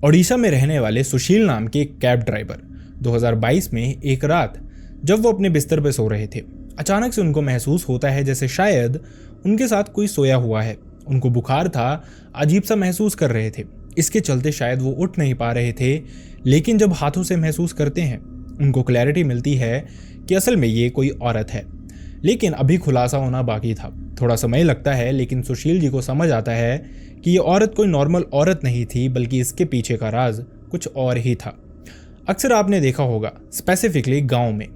ओडिशा में रहने वाले सुशील नाम के एक कैब ड्राइवर 2022 में एक रात जब वो अपने बिस्तर पर सो रहे थे, अचानक से उनको महसूस होता है जैसे शायद उनके साथ कोई सोया हुआ है। उनको बुखार था, अजीब सा महसूस कर रहे थे। इसके चलते शायद वो उठ नहीं पा रहे थे, लेकिन जब हाथों से महसूस करते हैं उनको क्लैरिटी मिलती है कि असल में ये कोई औरत है। लेकिन अभी खुलासा होना बाकी था, थोड़ा समय लगता है, लेकिन सुशील जी को समझ आता है कि ये औरत कोई नॉर्मल औरत नहीं थी, बल्कि इसके पीछे का राज कुछ और ही था। अक्सर आपने देखा होगा, स्पेसिफिकली गांव में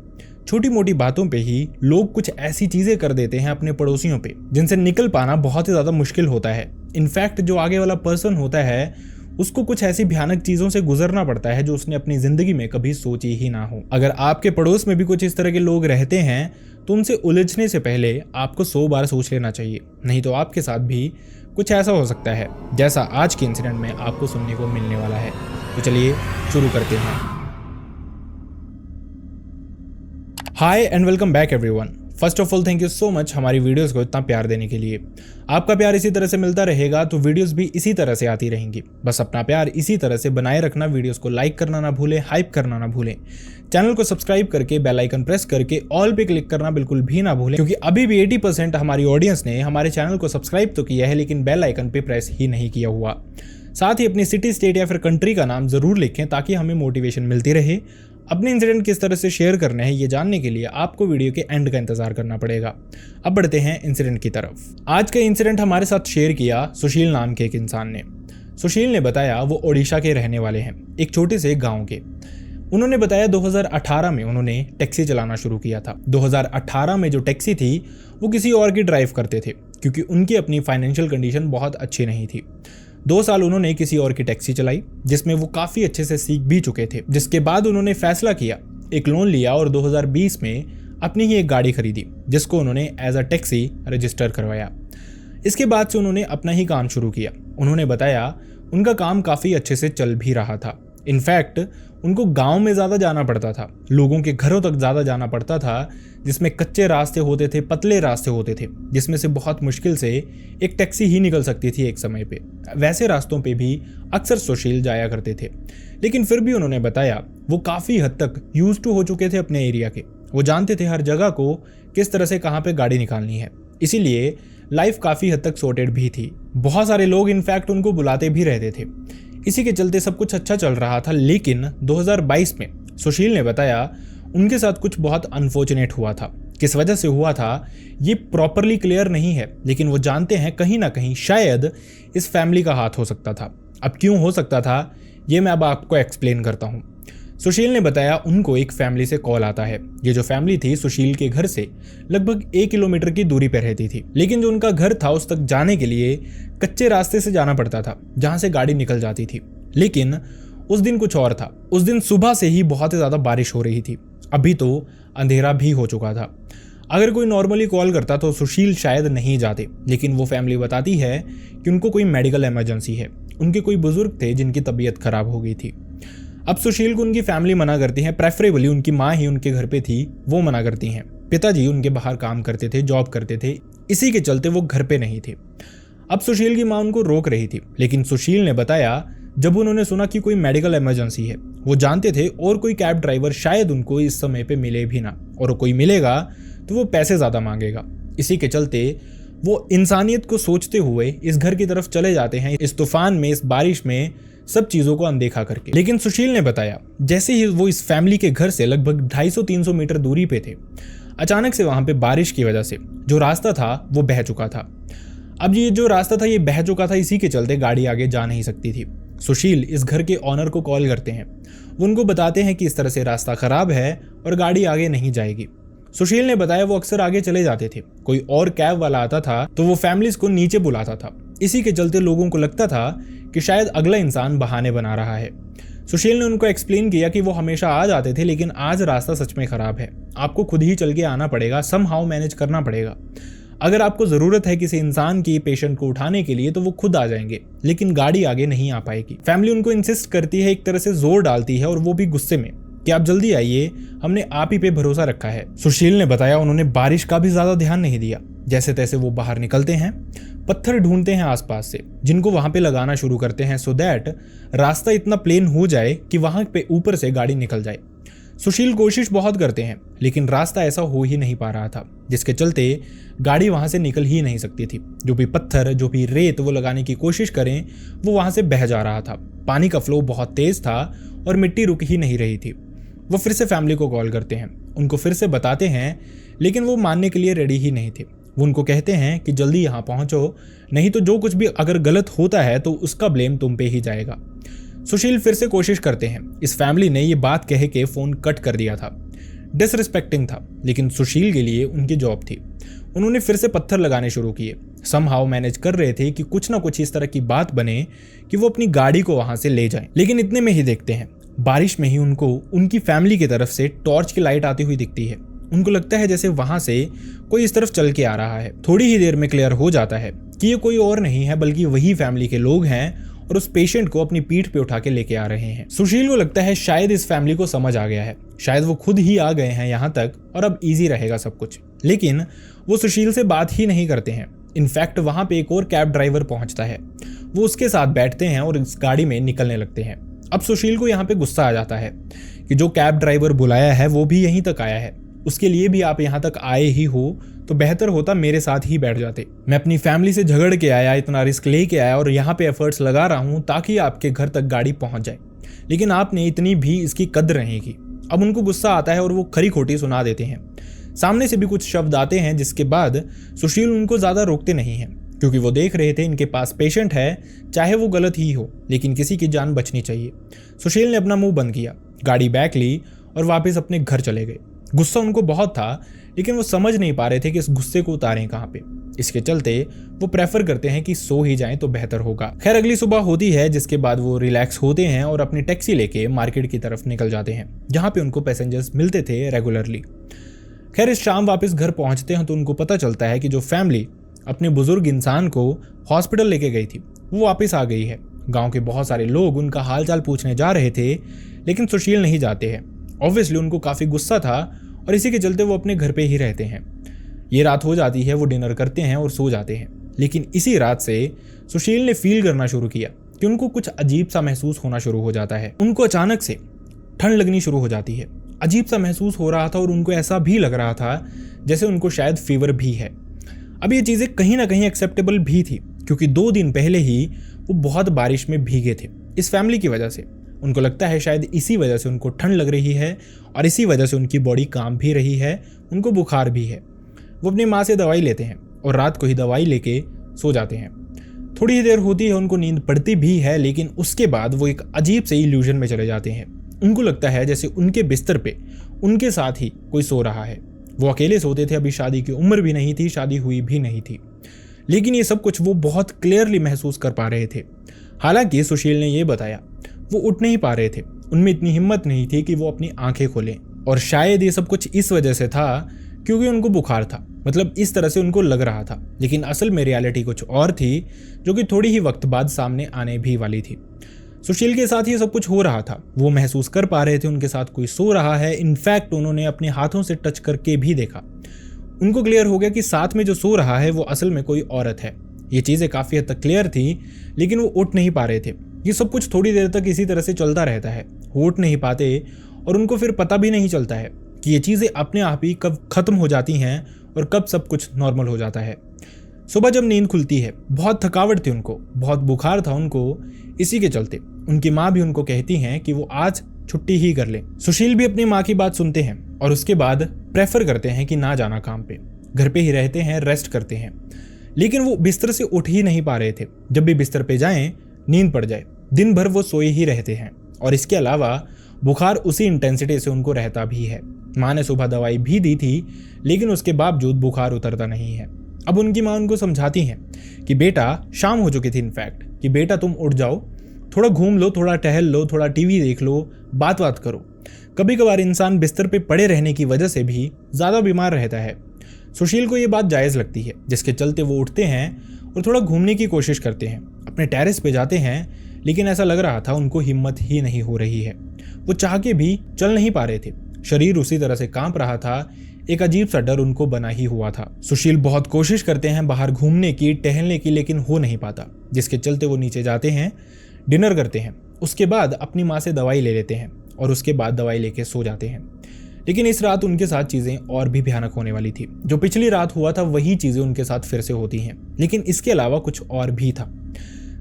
छोटी मोटी बातों पे ही लोग कुछ ऐसी चीजें कर देते हैं अपने पड़ोसियों पे, जिनसे निकल पाना बहुत ही ज्यादा मुश्किल होता है। इनफैक्ट जो आगे वाला पर्सन होता है उसको कुछ ऐसी भयानक चीजों से गुजरना पड़ता है जो उसने अपनी जिंदगी में कभी सोची ही ना हो। अगर आपके पड़ोस में भी कुछ इस तरह के लोग रहते हैं तो उनसे उलझने से पहले आपको 100 बार सोच लेना चाहिए, नहीं तो आपके साथ भी कुछ ऐसा हो सकता है जैसा आज के इंसिडेंट में आपको सुनने को मिलने वाला है। तो चलिए शुरू करते हैं। Hi and welcome back everyone. First of all thank you so much हमारी वीडियोस को इतना प्यार देने के लिए। आपका प्यार इसी तरह से मिलता रहेगा तो वीडियोस भी इसी तरह से आती रहेंगी। बस अपना प्यार इसी तरह से बनाए रखना, वीडियोस को लाइक करना ना भूलें, हाइप करना ना भूलें, चैनल को सब्सक्राइब करके बेल आइकन प्रेस करके ऑल पे क्लिक करना बिल्कुल भी ना भूलें, क्योंकि अभी भी 80% हमारी ऑडियंस ने हमारे चैनल को सब्सक्राइब तो किया है लेकिन बेल आइकन पे प्रेस ही नहीं किया हुआ। साथ ही अपनी सिटी, स्टेट या फिर कंट्री का नाम जरूर लिखें ताकि हमें मोटिवेशन मिलती रहे। अपने इंसिडेंट किस तरह से शेयर करने हैं ये जानने के लिए आपको वीडियो के एंड का इंतजार करना पड़ेगा। अब बढ़ते हैं इंसिडेंट की तरफ। आज का इंसिडेंट हमारे साथ शेयर किया सुशील नाम के एक इंसान ने। सुशील ने बताया वो ओडिशा के रहने वाले हैं, एक छोटे से गांव के। उन्होंने बताया 2018 में उन्होंने टैक्सी चलाना शुरू किया था। 2018 में जो टैक्सी थी वो किसी और की ड्राइव करते थे, क्योंकि उनकी अपनी फाइनेंशियल कंडीशन बहुत अच्छी नहीं थी। 2 साल उन्होंने किसी और की टैक्सी चलाई, जिसमें वो काफ़ी अच्छे से सीख भी चुके थे। जिसके बाद उन्होंने फैसला किया, एक लोन लिया और 2020 में अपनी ही एक गाड़ी खरीदी, जिसको उन्होंने एज अ टैक्सी रजिस्टर करवाया। इसके बाद से उन्होंने अपना ही काम शुरू किया। उन्होंने बताया उनका काम काफ़ी अच्छे से चल भी रहा था। इनफैक्ट उनको गांव में ज़्यादा जाना पड़ता था, लोगों के घरों तक ज़्यादा जाना पड़ता था, जिसमें कच्चे रास्ते होते थे, पतले रास्ते होते थे, जिसमें से बहुत मुश्किल से एक टैक्सी ही निकल सकती थी एक समय पे। वैसे रास्तों पे भी अक्सर सुशील जाया करते थे, लेकिन फिर भी उन्होंने बताया वो काफ़ी हद तक यूज टू हो चुके थे अपने एरिया के। वो जानते थे हर जगह को किस तरह से कहाँ पे गाड़ी निकालनी है, इसीलिए लाइफ काफ़ी हद तक सॉर्टेड भी थी। बहुत सारे लोग इनफैक्ट उनको बुलाते भी रहते थे। इसी के चलते सब कुछ अच्छा चल रहा था। लेकिन 2022 में सुशील ने बताया उनके साथ कुछ बहुत अनफॉर्चुनेट हुआ था। किस वजह से हुआ था ये प्रॉपरली क्लियर नहीं है, लेकिन वो जानते हैं कहीं ना कहीं शायद इस फैमिली का हाथ हो सकता था। अब क्यों हो सकता था ये मैं अब आपको एक्सप्लेन करता हूँ। सुशील ने बताया उनको एक फैमिली से कॉल आता है। ये जो फैमिली थी सुशील के घर से लगभग 1 किलोमीटर की दूरी पर रहती थी, लेकिन जो उनका घर था उस तक जाने के लिए कच्चे रास्ते से जाना पड़ता था, जहां से गाड़ी निकल जाती थी। लेकिन उस दिन कुछ और था। उस दिन सुबह से ही बहुत ही ज़्यादा बारिश हो रही थी। अभी तो अंधेरा भी हो चुका था। अगर कोई नॉर्मली कॉल करता तो सुशील शायद नहीं जाते, लेकिन वो फैमिली बताती है कि उनको कोई मेडिकल इमरजेंसी है। उनके कोई बुजुर्ग थे जिनकी तबीयत खराब हो गई थी। अब सुशील को उनकी फैमिली मना करती है, प्रेफरेबली उनकी माँ ही उनके घर पे थी, वो मना करती हैं। पिताजी उनके बाहर काम करते थे, जॉब करते थे, इसी के चलते वो घर पे नहीं थे। अब सुशील की माँ उनको रोक रही थी, लेकिन सुशील ने बताया जब उन्होंने सुना कि कोई मेडिकल इमरजेंसी है, वो जानते थे और कोई कैब ड्राइवर शायद उनको इस समय पे मिले भी ना, और कोई मिलेगा तो वो पैसे ज़्यादा मांगेगा। इसी के चलते वो इंसानियत को सोचते हुए इस घर की तरफ चले जाते हैं, इस तूफान में, इस बारिश में, सब चीज़ों को अनदेखा करके। लेकिन सुशील ने बताया जैसे ही वो इस फैमिली के घर से लगभग 250-300 मीटर दूरी पे थे, अचानक से वहाँ पे बारिश की वजह से जो रास्ता था वो बह चुका था। अब ये जो रास्ता था ये बह चुका था, इसी के चलते गाड़ी आगे जा नहीं सकती थी। सुशील इस घर के ऑनर को कॉल करते हैं। वो उनको बताते हैं कि इस तरह से रास्ता खराब है और गाड़ी आगे नहीं जाएगी। सुशील ने बताया वो अक्सर आगे चले जाते थे, कोई और कैब वाला आता था तो वो फैमिलीज को नीचे बुलाता था। इसी के चलते लोगों को लगता था कि शायद अगला इंसान बहाने बना रहा है। सुशील ने उनको एक्सप्लेन किया कि वो हमेशा आ जाते थे, लेकिन आज रास्ता सच में खराब है, आपको खुद ही चल के आना पड़ेगा, समहाउ मैनेज करना पड़ेगा। अगर आपको ज़रूरत है किसी इंसान की, पेशेंट को उठाने के लिए, तो वो खुद आ जाएंगे, लेकिन गाड़ी आगे नहीं आ पाएगी। फैमिली उनको इंसिस्ट करती है, एक तरह से जोर डालती है, और वो भी गुस्से में। कि आप जल्दी आइए, हमने आप ही पे भरोसा रखा है। सुशील ने बताया उन्होंने बारिश का भी ज्यादा ध्यान नहीं दिया। जैसे तैसे वो बाहर निकलते हैं, पत्थर ढूंढते हैं आसपास से, जिनको वहां पे लगाना शुरू करते हैं सो दैट रास्ता इतना प्लेन हो जाए कि वहां पे ऊपर से गाड़ी निकल जाए। सुशील कोशिश बहुत करते हैं लेकिन रास्ता ऐसा हो ही नहीं पा रहा था, जिसके चलते गाड़ी वहां से निकल ही नहीं सकती थी। जो भी पत्थर, जो भी रेत वो लगाने की कोशिश करें, वो वहां से बह जा रहा था। पानी का फ्लो बहुत तेज था और मिट्टी रुक ही नहीं रही थी। वो फिर से फैमिली को कॉल करते हैं, उनको फिर से बताते हैं, लेकिन वो मानने के लिए रेडी ही नहीं थे। वो उनको कहते हैं कि जल्दी यहाँ पहुंचो, नहीं तो जो कुछ भी अगर गलत होता है तो उसका ब्लेम तुम पे ही जाएगा। सुशील फिर से कोशिश करते हैं। इस फैमिली ने ये बात कह के फोन कट कर दिया था। डिसरिस्पेक्टिंग था, लेकिन सुशील के लिए उनकी जॉब थी। उन्होंने फिर से पत्थर लगाने शुरू किए। समहाउ मैनेज कर रहे थे कि कुछ ना कुछ इस तरह की बात बने कि वो अपनी गाड़ी को वहां से ले जाएं। लेकिन इतने में ही देखते हैं बारिश में ही उनको उनकी फैमिली की तरफ से टॉर्च की लाइट आती हुई दिखती है। उनको लगता है जैसे वहां से कोई इस तरफ चल के आ रहा है। थोड़ी ही देर में क्लियर हो जाता है कि ये कोई और नहीं है बल्कि वही फैमिली के लोग हैं और उस पेशेंट को अपनी पीठ पे उठा के लेके आ रहे हैं। सुशील को लगता है शायद इस फैमिली को समझ आ गया है, शायद वो खुद ही आ गए हैं यहाँ तक और अब इजी रहेगा सब कुछ। लेकिन वो सुशील से बात ही नहीं करते हैं। इनफैक्ट वहां पे एक और कैब ड्राइवर पहुंचता है, वो उसके साथ बैठते हैं और इस गाड़ी में निकलने लगते हैं। अब सुशील को यहाँ पे गुस्सा आ जाता है कि जो कैब ड्राइवर बुलाया है वो भी यहीं तक आया है, उसके लिए भी आप यहाँ तक आए ही हो तो बेहतर होता मेरे साथ ही बैठ जाते। मैं अपनी फैमिली से झगड़ के आया, इतना रिस्क लेके आया और यहाँ पे एफर्ट्स लगा रहा हूँ ताकि आपके घर तक गाड़ी पहुंच जाए, लेकिन आपने इतनी भी इसकी कद्र नहीं की। अब उनको गुस्सा आता है और वो खरी खोटी सुना देते हैं। सामने से भी कुछ शब्द आते हैं, जिसके बाद सुशील उनको ज्यादा रोकते नहीं हैं, क्योंकि वो देख रहे थे इनके पास पेशेंट है, चाहे वो गलत ही हो लेकिन किसी की जान बचनी चाहिए। सुशील ने अपना मुंह बंद किया, गाड़ी बैक ली और वापस अपने घर चले गए। गुस्सा उनको बहुत था, लेकिन वो समझ नहीं पा रहे थे कि इस गुस्से को उतारें कहाँ पे। इसके चलते वो प्रेफर करते हैं कि सो ही जाएं तो बेहतर होगा। खैर अगली सुबह होती है, जिसके बाद वो रिलैक्स होते हैं और अपनी टैक्सी लेके मार्केट की तरफ निकल जाते हैं, जहाँ पे उनको पैसेंजर्स मिलते थे रेगुलरली। खैर इस शाम वापस घर पहुंचते हैं तो उनको पता चलता है कि जो फैमिली अपने बुजुर्ग इंसान को हॉस्पिटल लेके गई थी वो वापस आ गई है। गांव के बहुत सारे लोग उनका हालचाल पूछने जा रहे थे, लेकिन सुशील नहीं जाते हैं। ऑब्वियसली उनको काफ़ी गुस्सा था और इसी के चलते वो अपने घर पे ही रहते हैं। ये रात हो जाती है, वो डिनर करते हैं और सो जाते हैं। लेकिन इसी रात से सुशील ने फील करना शुरू किया कि उनको कुछ अजीब सा महसूस होना शुरू हो जाता है। उनको अचानक से ठंड लगनी शुरू हो जाती है। अजीब सा महसूस हो रहा था और उनको ऐसा भी लग रहा था जैसे उनको शायद फीवर भी है। अब ये चीज़ें कहीं ना कहीं एक्सेप्टेबल भी थी, क्योंकि 2 दिन पहले ही वो बहुत बारिश में भीगे थे इस फैमिली की वजह से। उनको लगता है शायद इसी वजह से उनको ठंड लग रही है और इसी वजह से उनकी बॉडी काम भी रही है, उनको बुखार भी है। वो अपनी माँ से दवाई लेते हैं और रात को ही दवाई लेके सो जाते हैं। थोड़ी ही देर होती है, उनको नींद पड़ती भी है, लेकिन उसके बाद वो एक अजीब से इल्यूजन में चले जाते हैं। उनको लगता है जैसे उनके बिस्तर पे उनके साथ ही कोई सो रहा है। वो अकेले सोते थे, अभी शादी की उम्र भी नहीं थी, शादी हुई भी नहीं थी, लेकिन ये सब कुछ वो बहुत क्लियरली महसूस कर पा रहे थे। हालांकि सुशील ने ये बताया वो उठ नहीं पा रहे थे, उनमें इतनी हिम्मत नहीं थी कि वो अपनी आंखें खोलें, और शायद ये सब कुछ इस वजह से था क्योंकि उनको बुखार था। मतलब इस तरह से उनको लग रहा था, लेकिन असल में रियलिटी कुछ और थी, जो कि थोड़ी ही वक्त बाद सामने आने भी वाली थी। सुशील के साथ ये सब कुछ हो रहा था, वो महसूस कर पा रहे थे उनके साथ कोई सो रहा है। इनफैक्ट उन्होंने अपने हाथों से टच करके भी देखा। उनको क्लियर हो गया कि साथ में जो सो रहा है वो असल में कोई औरत है। ये चीज़ें काफ़ी हद तक क्लियर थी, लेकिन वो उठ नहीं पा रहे थे। ये सब कुछ थोड़ी देर तक इसी तरह से चलता रहता है, वो उठ नहीं पाते और उनको फिर पता भी नहीं चलता है कि ये चीज़ें अपने आप ही कब ख़त्म हो जाती हैं और कब सब कुछ नॉर्मल हो जाता है। सुबह जब नींद खुलती है, बहुत थकावट थी उनको, बहुत बुखार था उनको, इसी के चलते उनकी माँ भी उनको कहती हैं कि वो आज छुट्टी ही कर लें। सुशील भी अपनी माँ की बात सुनते हैं और उसके बाद प्रेफर करते हैं कि ना जाना काम पे, घर पे ही रहते हैं, रेस्ट करते हैं। लेकिन वो बिस्तर से उठ ही नहीं पा रहे थे। जब भी बिस्तर पे जाएं, नींद पड़ जाए। दिन भर वो सोए ही रहते हैं और इसके अलावा बुखार उसी इंटेंसिटी से उनको रहता भी है। माँ ने सुबह दवाई भी दी थी, लेकिन उसके बावजूद बुखार उतरता नहीं है। अब उनकी माँ उनको समझाती हैं कि बेटा, शाम हो चुकी थी इनफैक्ट, कि बेटा तुम उठ जाओ, थोड़ा घूम लो, थोड़ा टहल लो, थोड़ा टीवी देख लो, बात करो। कभी कभार इंसान बिस्तर पे पड़े रहने की वजह से भी ज़्यादा बीमार रहता है। सुशील को ये बात जायज़ लगती है, जिसके चलते वो उठते हैं और थोड़ा घूमने की कोशिश करते हैं। अपने टेरेस पे जाते हैं, लेकिन ऐसा लग रहा था उनको हिम्मत ही नहीं हो रही है। वो चाह के भी चल नहीं पा रहे थे, शरीर उसी तरह से कांप रहा था, एक अजीब सा डर उनको बना ही हुआ था। सुशील बहुत कोशिश करते हैं बाहर घूमने की, टहलने की, लेकिन हो नहीं पाता, जिसके चलते वो नीचे जाते हैं, डिनर करते हैं, उसके बाद अपनी माँ से दवाई ले लेते हैं और उसके बाद दवाई लेके सो जाते हैं। लेकिन इस रात उनके साथ चीजें और भी भयानक होने वाली थी। जो पिछली रात हुआ था वही चीजें उनके साथ फिर से होती हैं, लेकिन इसके अलावा कुछ और भी था।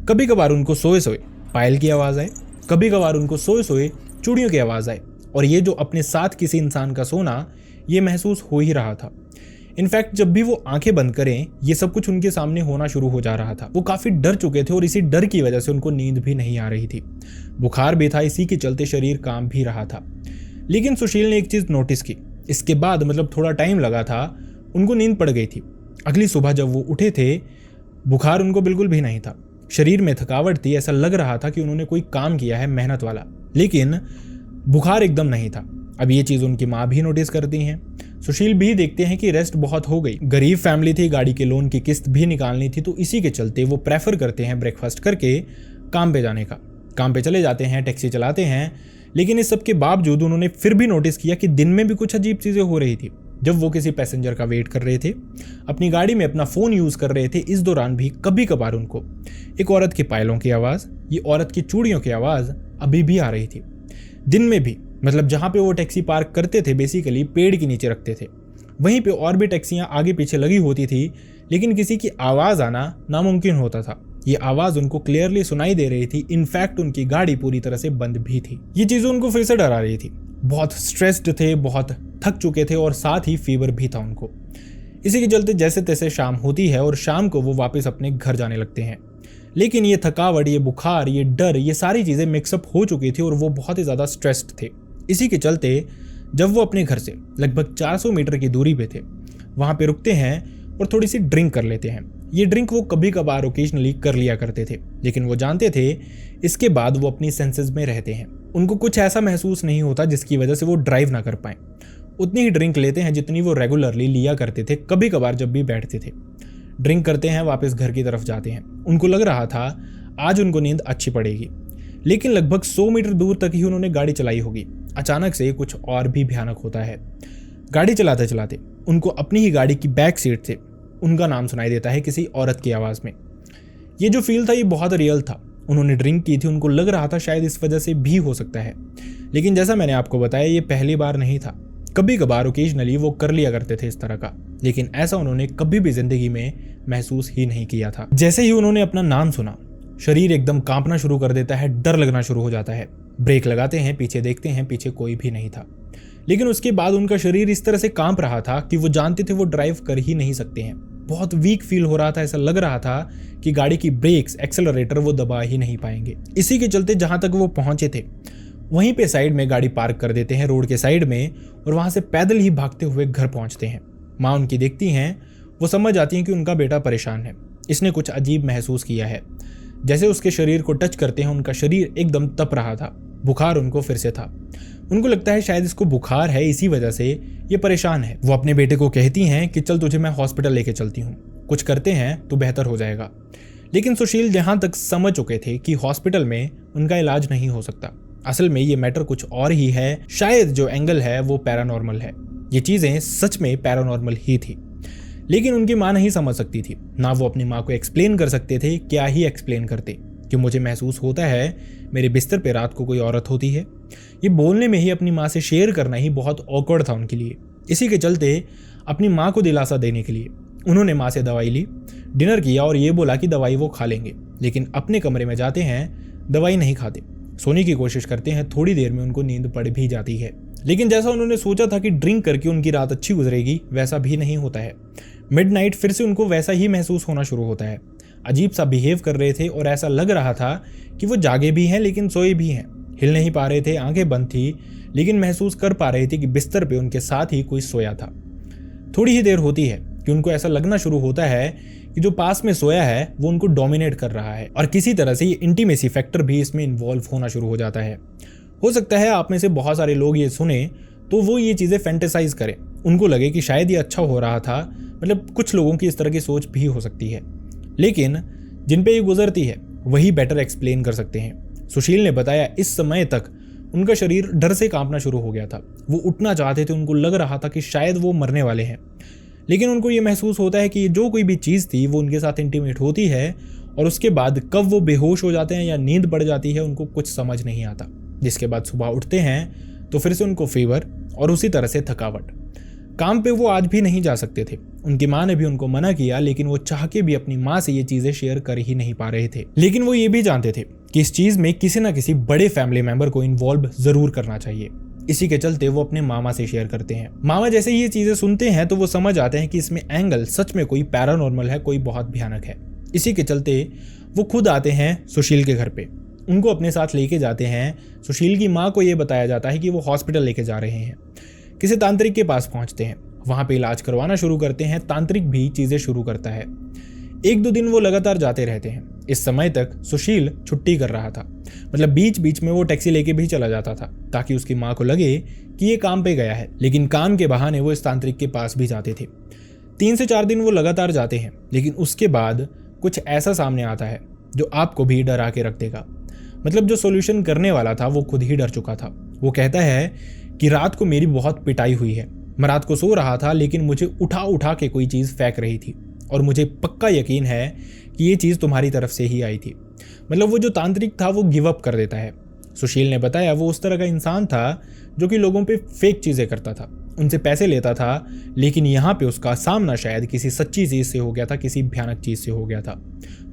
कभी कभार उनको सोए सोए पायल की आवाज आए, कभी कभार उनको सोए सोए चूड़ियों की आवाज आए, और ये जो अपने साथ किसी इंसान का सोना, ये महसूस हो ही रहा था। इनफैक्ट जब भी वो आंखें बंद करें, ये सब कुछ उनके सामने होना शुरू हो जा रहा था। वो काफी डर चुके थे और इसी डर की वजह से उनको नींद भी नहीं आ रही थी। बुखार भी था, इसी के चलते शरीर काम भी रहा था। लेकिन सुशील ने एक चीज नोटिस की, इसके बाद मतलब थोड़ा टाइम लगा था, उनको नींद पड़ गई थी। अगली सुबह जब वो उठे थे, बुखार उनको बिल्कुल भी नहीं था, शरीर में थकावट थी, ऐसा लग रहा था कि उन्होंने कोई काम किया है मेहनत वाला, लेकिन बुखार एकदम नहीं था। अब ये चीज उनकी माँ भी नोटिस करती हैं। सुशील भी देखते हैं कि रेस्ट बहुत हो गई, गरीब फैमिली थी, गाड़ी के लोन की किस्त भी निकालनी थी, तो इसी के चलते वो प्रेफर करते हैं ब्रेकफास्ट करके काम पे जाने का। काम पे चले जाते हैं, टैक्सी चलाते हैं, लेकिन इस सब के बावजूद उन्होंने फिर भी नोटिस किया कि दिन में भी कुछ अजीब चीजें हो रही थी। जब वो किसी पैसेंजर का वेट कर रहे थे, अपनी गाड़ी में अपना फोन यूज कर रहे थे, इस दौरान भी कभी कभार उनको एक औरत की पायलों की आवाज, ये औरत की चूड़ियों की आवाज अभी भी आ रही थी। दिन में भी, मतलब जहां पे वो टैक्सी पार्क करते थे बेसिकली पेड़ के नीचे रखते थे, वहीं पे और भी टैक्सियां आगे पीछे लगी होती थी, लेकिन किसी की आवाज आना नामुमकिन होता था। ये आवाज उनको क्लियरली सुनाई दे रही थी, इनफैक्ट उनकी गाड़ी पूरी तरह से बंद भी थी। ये चीजें उनको फिर से डरा रही थी। बहुत स्ट्रेस्ड थे, बहुत थक चुके थे और साथ ही फीवर भी था उनको। इसी के चलते जैसे तैसे शाम होती है और शाम को वो वापस अपने घर जाने लगते हैं। लेकिन ये थकावट, ये बुखार, ये डर, ये सारी चीजें मिक्सअप हो चुकी थी और वो बहुत ही ज्यादा स्ट्रेस्ड थे। इसी के चलते जब वो अपने घर से लगभग 400 मीटर की दूरी पे थे, वहां पे रुकते हैं और थोड़ी सी ड्रिंक कर लेते हैं। ये ड्रिंक वो कभी कभार ओकेजनली कर लिया करते थे, लेकिन वो जानते थे इसके बाद वो अपनी सेंसेस में रहते हैं। उनको कुछ ऐसा महसूस नहीं होता जिसकी वजह से वो ड्राइव ना कर पाए। उतनी ही ड्रिंक लेते हैं जितनी वो रेगुलरली लिया करते थे, कभी कभार जब भी बैठते थे। ड्रिंक करते हैं, वापस घर की तरफ जाते हैं। उनको लग रहा था आज उनको नींद अच्छी पड़ेगी, लेकिन लगभग 100 मीटर दूर तक ही उन्होंने गाड़ी चलाई होगी। अचानक से कुछ और भी भयानक होता है। गाड़ी चलाते चलाते उनको अपनी ही गाड़ी की बैक सीट से उनका नाम सुनाई देता है किसी औरत की आवाज़ में। ये जो फील था ये बहुत रियल था। उन्होंने ड्रिंक की थी, उनको लग रहा था शायद इस वजह से भी हो सकता है, लेकिन जैसा मैंने आपको बताया ये पहली बार नहीं था। कभी कभार ओकेजनली वो कर लिया करते थे इस तरह का, लेकिन ऐसा उन्होंने कभी भी जिंदगी में महसूस ही नहीं किया था। जैसे ही उन्होंने अपना नाम सुना, शरीर एकदम कांपना शुरू कर देता है, डर लगना शुरू हो जाता है। ब्रेक लगाते हैं, पीछे देखते हैं, पीछे कोई भी नहीं था। लेकिन उसके बाद उनका शरीर इस तरह से कांप रहा था कि वो जानते थे वो ड्राइव कर ही नहीं सकते हैं। बहुत वीक फील हो रहा था, ऐसा लग रहा था कि गाड़ी की ब्रेक्स, एक्सेलरेटर वो दबा ही नहीं पाएंगे। इसी के चलते जहां तक वो पहुंचे थे वहीं पे साइड में गाड़ी पार्क कर देते हैं, रोड के साइड में, और वहां से पैदल ही भागते हुए घर पहुंचते हैं। माँ उनकी देखती हैं, वो समझ आती हैं कि उनका बेटा परेशान है, इसने कुछ अजीब महसूस किया है। जैसे उसके शरीर को टच करते हैं, उनका शरीर एकदम तप रहा था। बुखार उनको फिर से था। उनको लगता है शायद इसको बुखार है, इसी वजह से ये परेशान है। वो अपने बेटे को कहती हैं कि चल तुझे मैं हॉस्पिटल लेके चलती हूँ, कुछ करते हैं तो बेहतर हो जाएगा। लेकिन सुशील जहां तक समझ चुके थे कि हॉस्पिटल में उनका इलाज नहीं हो सकता। असल में ये मैटर कुछ और ही है। शायद जो एंगल है वो पैरानॉर्मल है। ये चीजें सच में पैरानॉर्मल ही थी, लेकिन उनकी माँ नहीं समझ सकती थी। ना वो अपनी माँ को एक्सप्लेन कर सकते थे, क्या ही एक्सप्लेन करते कि मुझे महसूस होता है मेरे बिस्तर पे रात को कोई औरत होती है। ये बोलने में ही अपनी माँ से शेयर करना ही बहुत ऑकवर्ड था उनके लिए। इसी के चलते अपनी माँ को दिलासा देने के लिए उन्होंने माँ से दवाई ली, डिनर किया और ये बोला कि दवाई वो खा लेंगे। लेकिन अपने कमरे में जाते हैं, दवाई नहीं खाते, सोने की कोशिश करते हैं। थोड़ी देर में उनको नींद पड़ भी जाती है, लेकिन जैसा उन्होंने सोचा था कि ड्रिंक करके उनकी रात अच्छी गुजरेगी, वैसा भी नहीं होता है। मिडनाइट फिर से उनको वैसा ही महसूस होना शुरू होता है। अजीब सा बिहेव कर रहे थे और ऐसा लग रहा था कि वो जागे भी हैं लेकिन सोए भी हैं। हिल नहीं पा रहे थे, आंखें बंद थी, लेकिन महसूस कर पा रहे थे कि बिस्तर पे उनके साथ ही कोई सोया था। थोड़ी ही देर होती है कि उनको ऐसा लगना शुरू होता है कि जो पास में सोया है वो उनको डोमिनेट कर रहा है, और किसी तरह से ये इंटीमेसी फैक्टर भी इसमें इन्वॉल्व होना शुरू हो जाता है। हो सकता है आप में से बहुत सारे लोग ये सुने तो वो ये चीज़ें फैंटेसाइज करें, उनको लगे कि शायद ये अच्छा हो रहा था। मतलब कुछ लोगों की इस तरह की सोच भी हो सकती है, लेकिन जिन पे ये गुजरती है वही बेटर एक्सप्लेन कर सकते हैं। सुशील ने बताया इस समय तक उनका शरीर डर से कांपना शुरू हो गया था। वो उठना चाहते थे, उनको लग रहा था कि शायद वो मरने वाले हैं, लेकिन उनको ये महसूस होता है कि जो कोई भी चीज़ थी वो उनके साथ इंटीमेट होती है और उसके बाद कब वो बेहोश हो जाते हैं या नींद पड़ जाती है उनको कुछ समझ नहीं आता। जिसके बाद सुबह उठते हैं तो फिर से उनको फीवर और उसी तरह से थकावट। काम पे वो आज भी नहीं जा सकते थे। उनकी माँ ने भी उनको मना किया, लेकिन वो चाह के भी अपनी माँ से ये चीज़ें शेयर कर ही नहीं पा रहे थे। लेकिन वो ये भी जानते थे कि इस चीज़ में किसी ना किसी बड़े फैमिली मेंबर को इन्वॉल्व जरूर करना चाहिए। इसी के चलते वो अपने मामा से शेयर करते हैं। मामा जैसे ये चीज़ें सुनते हैं तो वो समझ आते हैं कि इसमें एंगल सच में कोई पैरानॉर्मल है, कोई बहुत भयानक है। इसी के चलते वो खुद आते हैं सुशील के घर पे, उनको अपने साथ लेके जाते हैं। सुशील की माँ को ये बताया जाता है कि वो हॉस्पिटल लेके जा रहे हैं। किसी तांत्रिक के पास पहुंचते हैं, वहां पे इलाज करवाना शुरू करते हैं। तांत्रिक भी चीजें शुरू करता है। 1-2 दिन वो लगातार जाते रहते हैं। इस समय तक सुशील छुट्टी कर रहा था, मतलब बीच बीच में वो टैक्सी लेके भी चला जाता था ताकि उसकी माँ को लगे कि ये काम पे गया है। लेकिन काम के बहाने वो इस तांत्रिक के पास भी जाते थे। 3 से 4 दिन वो लगातार जाते हैं, लेकिन उसके बाद कुछ ऐसा सामने आता है जो आपको भी डरा के रख देगा। मतलब जो सॉल्यूशन करने वाला था वो खुद ही डर चुका था। वो कहता है कि रात को मेरी बहुत पिटाई हुई है। मैं रात को सो रहा था, लेकिन मुझे उठा उठा के कोई चीज़ फेंक रही थी और मुझे पक्का यकीन है कि ये चीज़ तुम्हारी तरफ से ही आई थी। मतलब वो जो तांत्रिक था वो गिव अप कर देता है। सुशील ने बताया वो उस तरह का इंसान था जो कि लोगों पे फेक चीज़ें करता था, उनसे पैसे लेता था, लेकिन यहाँ पे उसका सामना शायद किसी सच्ची चीज़ से हो गया था, किसी भयानक चीज़ से हो गया था।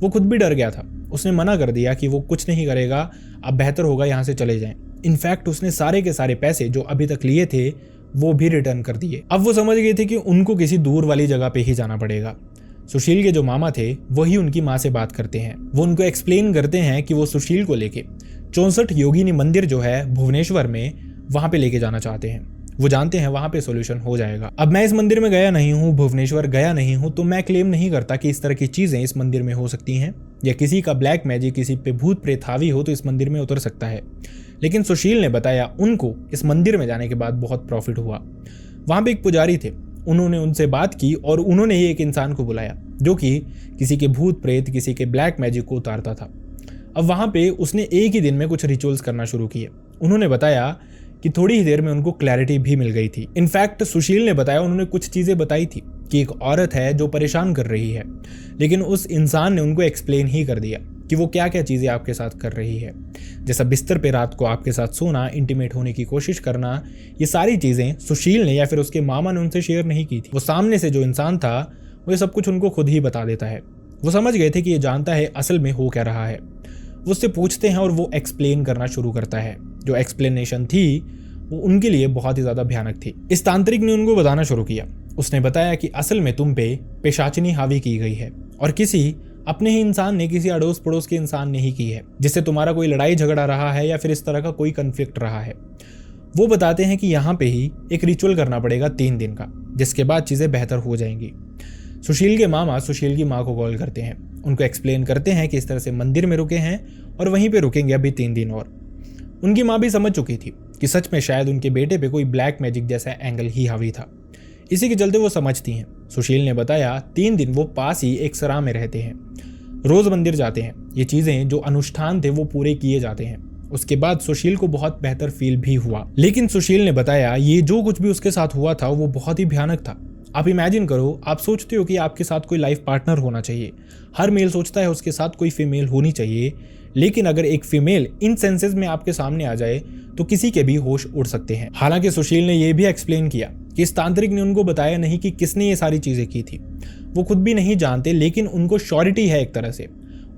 वो खुद भी डर गया था। उसने मना कर दिया कि वो कुछ नहीं करेगा, अब बेहतर होगा यहाँ से चले जाएं। इनफैक्ट उसने सारे के सारे पैसे जो अभी तक लिए थे वो भी रिटर्न कर दिए। अब वो समझ गए थे कि उनको किसी दूर वाली जगह पे ही जाना पड़ेगा। सुशील के जो मामा थे वही उनकी माँ से बात करते हैं। वो उनको एक्सप्लेन करते हैं कि वो सुशील को लेके 64 योगिनी मंदिर जो है भुवनेश्वर में, वहां पे लेके जाना चाहते हैं। वो जानते हैं वहां पे सॉल्यूशन हो जाएगा। अब मैं इस मंदिर में गया नहीं हूँ, भुवनेश्वर गया नहीं हूँ, तो मैं क्लेम नहीं करता कि इस तरह की चीजें इस मंदिर में हो सकती हैं या किसी का ब्लैक मैजिक, किसी पे भूत प्रेत हावी हो तो इस मंदिर में उतर सकता है। लेकिन सुशील ने बताया उनको इस मंदिर में जाने के बाद बहुत प्रॉफिट हुआ। वहां पे एक पुजारी थे, उन्होंने उनसे बात की और उन्होंने ही एक इंसान को बुलाया जो कि किसी के भूत प्रेत, किसी के ब्लैक मैजिक को उतारता था। अब वहां पे उसने एक ही दिन में कुछ रिचुअल्स करना शुरू किए। उन्होंने बताया कि थोड़ी ही देर में उनको क्लैरिटी भी मिल गई थी। इनफैक्ट सुशील ने बताया उन्होंने कुछ चीजें बताई थी कि एक औरत है जो परेशान कर रही है, लेकिन उस इंसान ने उनको एक्सप्लेन ही कर दिया कि वो क्या क्या चीजें आपके साथ कर रही है, जैसा बिस्तर पे रात को आपके साथ सोना, इंटीमेट होने की कोशिश करना। ये सारी चीजें सुशील ने या फिर उसके मामा ने उनसे शेयर नहीं की थी। वो सामने से जो इंसान था वो ये सब कुछ उनको खुद ही बता देता है। वो समझ गए थे कि ये जानता है असल में हो क्या रहा है। वो उससे पूछते हैं और वो एक्सप्लेन करना शुरू करता है। जो एक्सप्लेनेशन थी वो उनके लिए बहुत ही ज्यादा भयानक थी। इस तांत्रिक ने उनको बताना शुरू किया। उसने बताया कि असल में तुम पे पेशाचनी हावी की गई है और किसी अपने ही इंसान ने, किसी अड़ोस पड़ोस के इंसान ने ही की है, जिससे तुम्हारा कोई लड़ाई झगड़ा रहा है या फिर इस तरह का कोई कन्फ्लिक्ट रहा है। वो बताते हैं कि यहाँ पे ही एक रिचुअल करना पड़ेगा 3 दिन का, जिसके बाद चीजें बेहतर हो जाएंगी। सुशील के मामा सुशील की माँ को कॉल करते हैं, उनको एक्सप्लेन करते हैं कि इस तरह से मंदिर में रुके हैं और वहीं पे रुकेंगे अभी 3 दिन और। उनकी माँ भी समझ चुकी थी कि सच में शायद उनके बेटे पे कोई ब्लैक मैजिक जैसा एंगल ही हावी था। इसी के चलते वो समझती हैं। सुशील ने बताया 3 दिन वो पास ही एक सराय में रहते हैं, रोज मंदिर जाते हैं। ये चीजें जो अनुष्ठान थे वो पूरे किए जाते हैं। उसके बाद सुशील को बहुत बेहतर फील भी हुआ। लेकिन सुशील ने बताया ये जो कुछ भी उसके साथ हुआ था वो बहुत ही भयानक था। आप इमेजिन करो, आप सोचते हो कि आपके साथ कोई लाइफ पार्टनर होना चाहिए, हर मेल सोचता है उसके साथ कोई फीमेल होनी चाहिए, लेकिन अगर एक फीमेल इन सेंसेस में आपके सामने आ जाए तो किसी के भी होश उड़ सकते हैं। हालांकि सुशील ने यह भी एक्सप्लेन किया कि इस तांत्रिक ने उनको बताया नहीं कि किसने ये सारी चीजें की थी। वो खुद भी नहीं जानते, लेकिन उनको श्योरिटी है एक तरह से।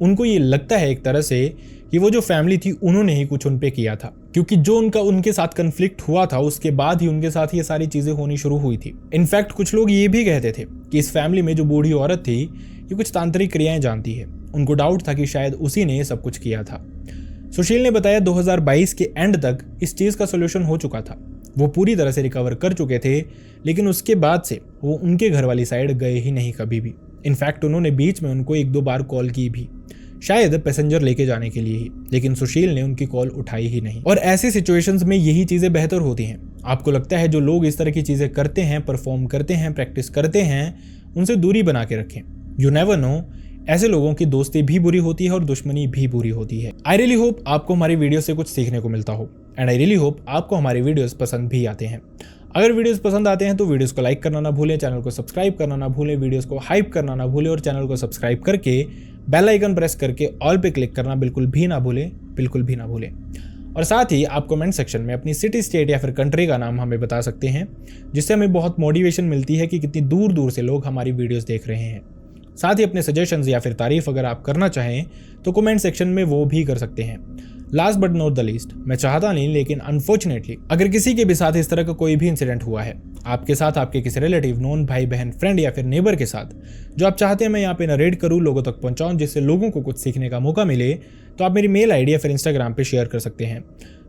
उनको ये लगता है एक तरह से कि वो जो फैमिली थी उन्होंने ही कुछ उन पे किया था, क्योंकि जो उनके साथ कन्फ्लिक्ट हुआ था उसके बाद ही उनके साथ ये सारी चीजें होनी शुरू हुई थी। इनफैक्ट कुछ लोग ये भी कहते थे कि इस फैमिली में जो बूढ़ी औरत थी ये कुछ तांत्रिक क्रियाएं जानती है। उनको डाउट था कि शायद उसी ने ये सब कुछ किया था। सुशील ने बताया 2022 के एंड तक इस चीज का सोल्यूशन हो चुका था। वो पूरी तरह से रिकवर कर चुके थे, लेकिन उसके बाद से वो उनके घर वाली साइड गए ही नहीं कभी भी। इनफैक्ट उन्होंने बीच में उनको 1-2 बार कॉल की भी, शायद पैसेंजर लेके जाने के लिए ही, लेकिन सुशील ने उनकी कॉल उठाई ही नहीं। और ऐसे सिचुएशंस में यही चीजें बेहतर होती हैं। आपको लगता है जो लोग इस तरह की चीजें करते हैं, परफॉर्म करते हैं, प्रैक्टिस करते हैं, उनसे दूरी बना के रखें। यू नेवर नो, ऐसे लोगों की दोस्ती भी बुरी होती है और दुश्मनी भी बुरी होती है। आई रियली होप आपको हमारी वीडियो से कुछ सीखने को मिलता हो एंड आई रियली होप आपको हमारे वीडियोस पसंद भी आते हैं। अगर वीडियोस पसंद आते हैं तो वीडियोस को लाइक करना ना भूलें, चैनल को सब्सक्राइब करना ना भूलें, वीडियोस को हाइप करना ना भूलें और चैनल को सब्सक्राइब करके बेल आइकन प्रेस करके ऑल पे क्लिक करना बिल्कुल भी ना भूलें, बिल्कुल भी ना भूलें। और साथ ही आप कमेंट सेक्शन में अपनी सिटी, स्टेट या फिर कंट्री का नाम हमें बता सकते हैं, जिससे हमें बहुत मोटिवेशन मिलती है कि कितनी दूर दूर से लोग हमारी वीडियोस देख रहे हैं। साथ ही अपने सजेशंस या फिर तारीफ अगर आप करना चाहें तो कमेंट सेक्शन में वो भी कर सकते हैं। Last but not the least, मैं चाहता नहीं लेकिन अनफॉर्चुनेटली अगर किसी के भी साथ इस तरह का कोई भी इंसिडेंट हुआ है, आपके साथ, आपके किसी रिलेटिव, नोन, भाई बहन, फ्रेंड या फिर नेबर के साथ, जो आप चाहते हैं मैं यहाँ पे नरेट करूँ, लोगों तक पहुँचाऊँ, जिससे लोगों को कुछ सीखने का मौका मिले, तो आप मेरी मेल आईडी या फिर इंस्टाग्राम पे शेयर कर सकते हैं।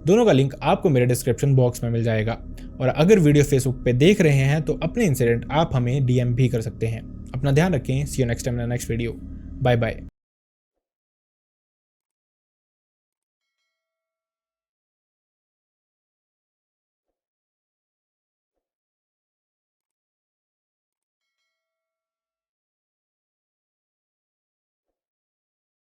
दोनों का लिंक आपको मेरे डिस्क्रिप्शन बॉक्स में मिल जाएगा। और अगर वीडियो फेसबुक पे देख रहे हैं तो अपने इंसिडेंट आप हमें DM भी कर सकते हैं। अपना ध्यान रखें। See you next time in the next video. Bye bye.